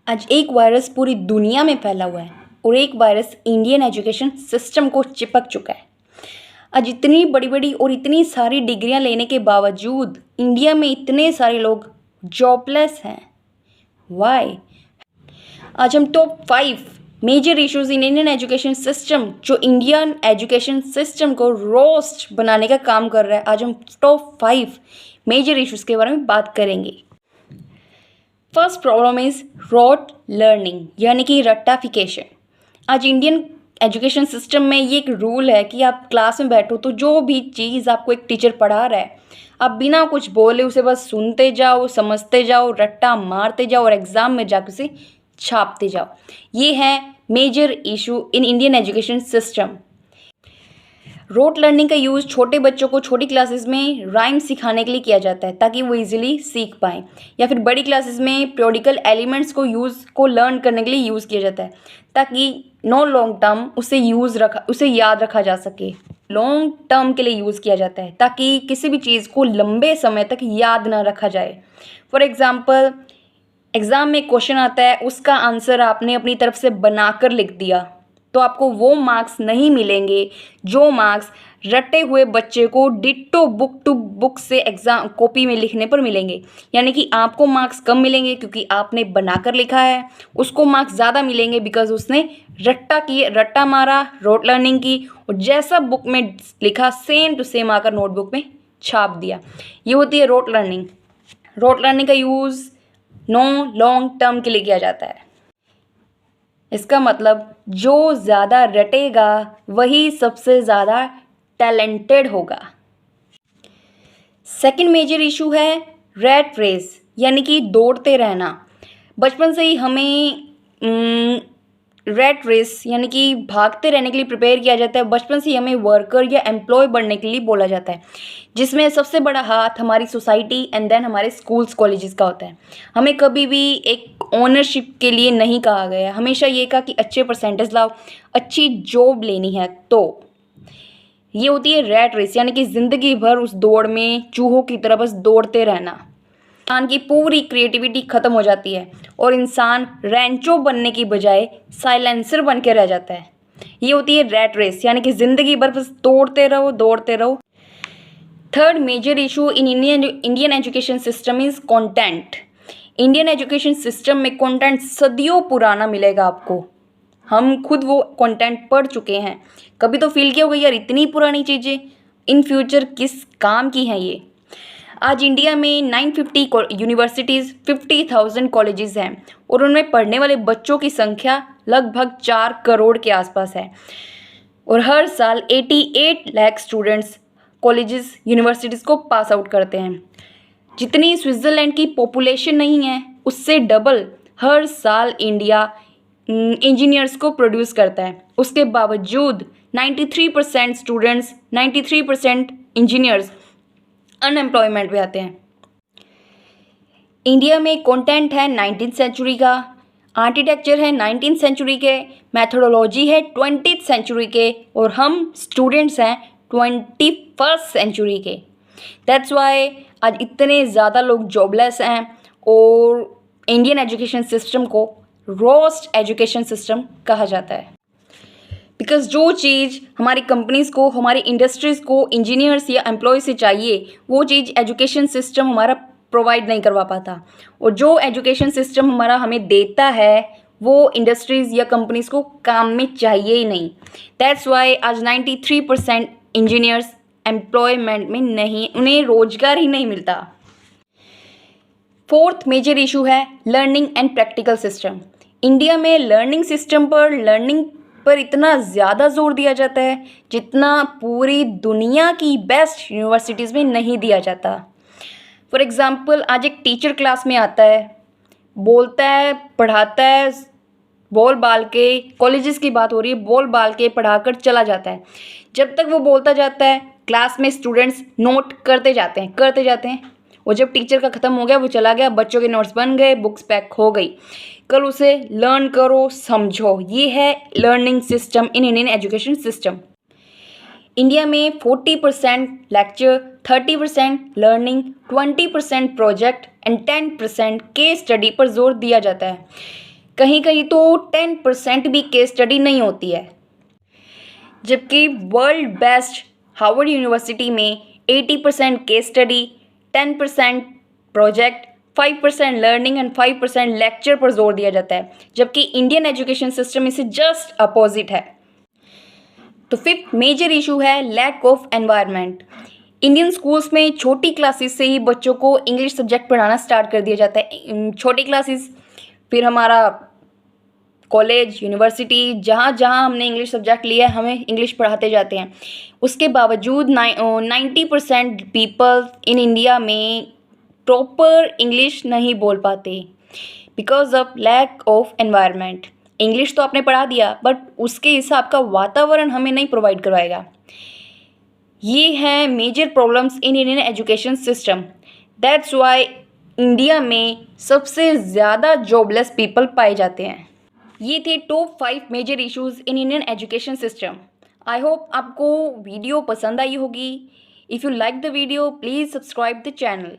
आज एक वायरस पूरी दुनिया में फैला हुआ है और एक वायरस इंडियन एजुकेशन सिस्टम को चिपक चुका है। आज इतनी बड़ी बड़ी और इतनी सारी डिग्रियां लेने के बावजूद इंडिया में इतने सारे लोग जॉबलेस हैं। वाई? आज हम top 5 major issues in Indian education system जो इंडियन एजुकेशन सिस्टम को रोस्ट बनाने का काम कर रहा है, आज हम टॉप 5 मेजर इश्यूज के बारे में बात करेंगे। First problem is rote learning यानी कि रट्टाफिकेशन। आज इंडियन एजुकेशन सिस्टम में ये एक रूल है कि आप क्लास में बैठो तो जो भी चीज़ आपको एक टीचर पढ़ा रहा है आप बिना कुछ बोले उसे बस सुनते जाओ, समझते जाओ, रट्टा मारते जाओ और एग्ज़ाम में जाकर उसे छापते जाओ। ये है major issue in Indian education system. Rote learning का यूज़ छोटे बच्चों को छोटी क्लासेस में राइम सिखाने के लिए किया जाता है ताकि वो इजीली सीख पाएँ, या फिर बड़ी क्लासेस में पीरियोडिकल एलिमेंट्स को लर्न करने के लिए यूज़ किया जाता है ताकि लॉन्ग टर्म उसे याद रखा जा सके। लॉन्ग टर्म के लिए यूज़ किया जाता है ताकि किसी भी चीज़ को लंबे समय तक याद ना रखा जाए। फॉर एग्ज़ाम्पल, एग्ज़ाम में क्वेश्चन आता है, उसका आंसर आपने अपनी तरफ से बनाकर लिख दिया तो आपको वो मार्क्स नहीं मिलेंगे जो मार्क्स रटे हुए बच्चे को डिट्टो बुक टू बुक से एग्ज़ाम कॉपी में लिखने पर मिलेंगे। यानी कि आपको मार्क्स कम मिलेंगे क्योंकि आपने बनाकर लिखा है, उसको मार्क्स ज़्यादा मिलेंगे बिकॉज उसने रट्टा मारा, रोट लर्निंग की और जैसा बुक में लिखा सेम टू सेम आकर नोटबुक में छाप दिया। ये होती है रोट लर्निंग। रोट लर्निंग का यूज़ लॉन्ग टर्म के लिए किया जाता है। इसका मतलब जो ज़्यादा रटेगा वही सबसे ज़्यादा टैलेंटेड होगा। सेकंड मेजर इशू है रैट रेस यानी कि दौड़ते रहना। बचपन से ही हमें रैट रेस यानी कि भागते रहने के लिए प्रिपेयर किया जाता है। बचपन से ही हमें वर्कर या एम्प्लॉय बनने के लिए बोला जाता है, जिसमें सबसे बड़ा हाथ हमारी सोसाइटी एंड देन हमारे स्कूल्स कॉलेजेस का होता है। हमें कभी भी एक ओनरशिप के लिए नहीं कहा गया, हमेशा ये कहा कि अच्छे परसेंटेज लाओ, अच्छी जॉब लेनी है। तो ये होती है रैट रेस यानी कि ज़िंदगी भर उस दौड़ में चूहों की तरह बस दौड़ते रहना। इंसान की पूरी क्रिएटिविटी ख़त्म हो जाती है और इंसान रैंचो बनने की बजाय साइलेंसर बन के रह जाता है। ये होती है रैट रेस यानी कि ज़िंदगी भर बस दौड़ते रहो। Third major issue in Indian education system is content. Indian education system में कंटेंट सदियों पुराना मिलेगा आपको। हम खुद वो कंटेंट पढ़ चुके हैं। कभी तो फील किया होगा यार इतनी पुरानी चीज़ें इन फ्यूचर किस काम की हैं ये। आज इंडिया में 950 यूनिवर्सिटीज़, 50,000 कॉलेजेस हैं और उनमें पढ़ने वाले बच्चों की संख्या लगभग 4 करोड़ के आसपास है और हर साल 88 लाख स्टूडेंट्स कॉलेजेस यूनिवर्सिटीज़ को पास आउट करते हैं। जितनी स्विट्ज़रलैंड की पॉपुलेशन नहीं है उससे डबल हर साल इंडिया इंजीनियर्स को प्रोड्यूस करता है। उसके बावजूद 93% स्टूडेंट्स, 93% इंजीनियर्स अनएम्प्लॉयमेंट पे आते हैं। इंडिया में कंटेंट है 19th सेंचुरी का, आर्किटेक्चर है 19th सेंचुरी के, मैथोडोलॉजी है 20th सेंचुरी के और हम स्टूडेंट्स हैं 21st सेंचुरी के। दैट्स वाई आज इतने ज़्यादा लोग जॉबलेस हैं और इंडियन एजुकेशन सिस्टम को रोस्ट एजुकेशन सिस्टम कहा जाता है। बिकॉज जो चीज़ हमारी कंपनीज़ को, हमारी इंडस्ट्रीज़ को इंजीनियर्स या एम्प्लॉय से चाहिए वो चीज़ एजुकेशन सिस्टम हमारा प्रोवाइड नहीं करवा पाता और जो एजुकेशन सिस्टम हमारा हमें देता है वो इंडस्ट्रीज़ या कंपनीज़ को काम में चाहिए ही नहीं। दैट्स वाई आज 93% इंजीनियर्स एम्प्लॉयमेंट में नहीं, उन्हें रोजगार ही नहीं मिलता। फोर्थ मेजर इशू है learning and practical system. India में लर्निंग पर इतना ज़्यादा जोर दिया जाता है जितना पूरी दुनिया की बेस्ट यूनिवर्सिटीज़ में नहीं दिया जाता। फॉर एग्ज़ाम्पल, आज एक टीचर क्लास में आता है, बोलता है, पढ़ाता है, बॉल बाल के, कॉलेजेस की बात हो रही है, बॉल बाल के पढ़ाकर चला जाता है। जब तक वो बोलता जाता है क्लास में स्टूडेंट्स नोट करते जाते हैं और जब टीचर का ख़त्म हो गया वो चला गया, बच्चों के नोट्स बन गए, बुक्स पैक हो गई। कल उसे लर्न करो, समझो। ये है learning system in Indian education system. India में 40% lecture, 30% learning, 20% project and 10% case study पर जोर दिया जाता है। कहीं कहीं तो 10% भी केस स्टडी नहीं होती है, जबकि वर्ल्ड बेस्ट हार्वर्ड यूनिवर्सिटी में 80% case study, 10% project, 5% learning and 5% lecture पर जोर दिया जाता है, जबकि इंडियन एजुकेशन सिस्टम इसे जस्ट अपोजिट है। तो फिफ्थ मेजर इशू है lack of environment. Indian schools में छोटी क्लासेस से ही बच्चों को इंग्लिश सब्जेक्ट पढ़ाना स्टार्ट कर दिया जाता है। छोटी क्लासेस, फिर हमारा कॉलेज, यूनिवर्सिटी, जहाँ जहाँ हमने इंग्लिश सब्जेक्ट लिया है हमें इंग्लिश पढ़ाते जाते हैं। उसके बावजूद 90% पीपल इन इंडिया में प्रॉपर इंग्लिश नहीं बोल पाते because of lack of environment. English तो आपने पढ़ा दिया बट उसके हिसाब का वातावरण हमें नहीं प्रोवाइड करवाएगा। ये हैं major problems in Indian education system. That's why India में सबसे ज़्यादा जॉबलेस पीपल पाए जाते हैं। ये थे top 5 major issues in Indian education system. I hope आपको वीडियो पसंद आई होगी। If you like the video please subscribe the channel.